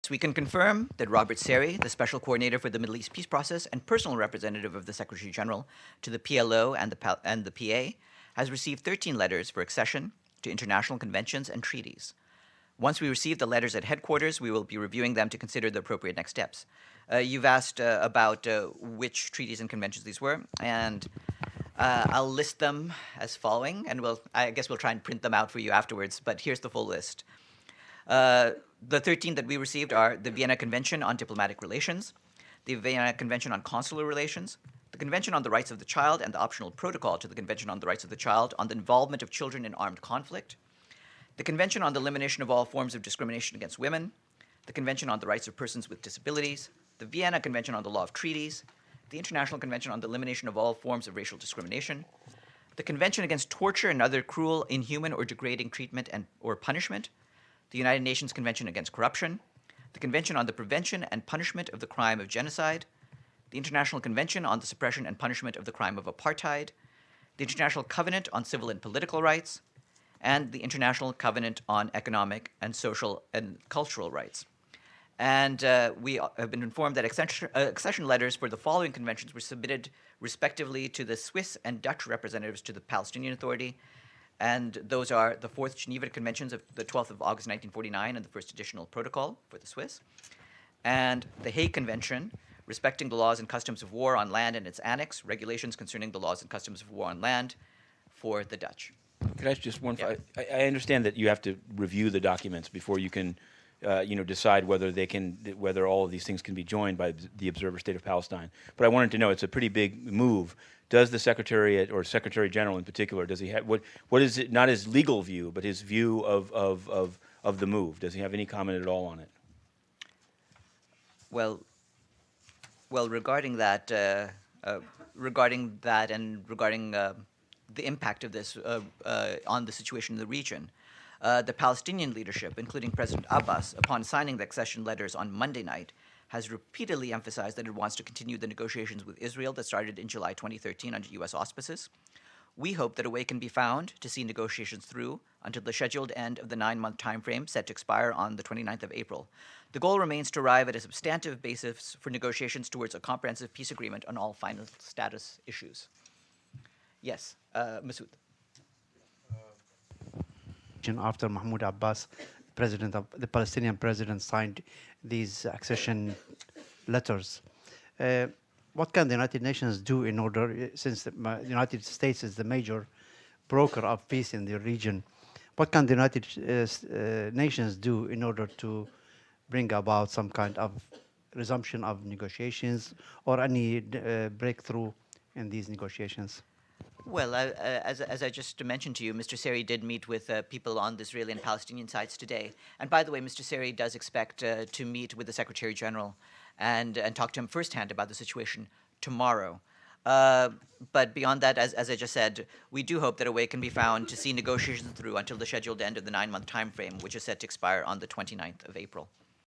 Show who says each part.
Speaker 1: So we can confirm that Robert Seri, the Special Coordinator for the Middle East Peace Process and personal representative of the Secretary General to the PLO and the PA, has received 13 letters for accession to international conventions and treaties. Once we receive the letters at headquarters, we will be reviewing them to consider the appropriate next steps. You've asked about which treaties and conventions these were, and I'll list them as following, and I guess we'll try and print them out for you afterwards, but here's the full list. The 13 that we received are the Vienna Convention on Diplomatic Relations, the Vienna Convention on Consular Relations, the Convention on the Rights of the Child and the optional protocol to the Convention on the Rights of the Child on the involvement of children in armed conflict, the Convention on the Elimination of All Forms of Discrimination Against Women, the Convention on the Rights of Persons with Disabilities, the Vienna Convention on the Law of Treaties, the International Convention on the Elimination of All Forms of Racial Discrimination, the Convention Against Torture and Other Cruel, Inhuman, or Degrading Treatment or Punishment, the United Nations Convention Against Corruption, the Convention on the Prevention and Punishment of the Crime of Genocide, the International Convention on the Suppression and Punishment of the Crime of Apartheid, the International Covenant on Civil and Political Rights, and the International Covenant on Economic and Social and Cultural Rights. And we have been informed that accession letters for the following conventions were submitted respectively to the Swiss and Dutch representatives to the Palestinian Authority, and those are the Fourth Geneva Conventions of the 12th of August 1949 and the First Additional Protocol for the Swiss, and the Hague Convention respecting the laws and customs of war on land and its annex, regulations concerning the laws and customs of war on land for the Dutch.
Speaker 2: Could I ask just one?
Speaker 1: Yeah.
Speaker 2: I understand that you have to review the documents before you can, decide whether all of these things can be joined by the Observer State of Palestine. But I wanted to know, it's a pretty big move. Does the Secretariat, or Secretary General in particular, does he have what is it? Not his legal view, but his view of the move. Does he have any comment at all on it?
Speaker 1: Well, regarding that, and regarding the impact of this on the situation in the region, the Palestinian leadership, including President Abbas, upon signing the accession letters on Monday night, has repeatedly emphasized that it wants to continue the negotiations with Israel that started in July 2013 under U.S. auspices. We hope that a way can be found to see negotiations through until the scheduled end of the 9-month timeframe set to expire on the 29th of April. The goal remains to arrive at a substantive basis for negotiations towards a comprehensive peace agreement on all final status issues. Yes, Masood.
Speaker 3: After Mahmoud Abbas, the Palestinian president, signed these accession letters, what can the United Nations do in order, since the United States is the major broker of peace in the region, what can the United Nations do in order to bring about some kind of resumption of negotiations or any breakthrough in these negotiations?
Speaker 1: Well, as I just mentioned to you, Mr. Seri did meet with people on the Israeli and Palestinian sides today. And by the way, Mr. Seri does expect to meet with the Secretary General and talk to him firsthand about the situation tomorrow. But beyond that, as I just said, we do hope that a way can be found to see negotiations through until the scheduled end of the 9-month time frame, which is set to expire on the 29th of April.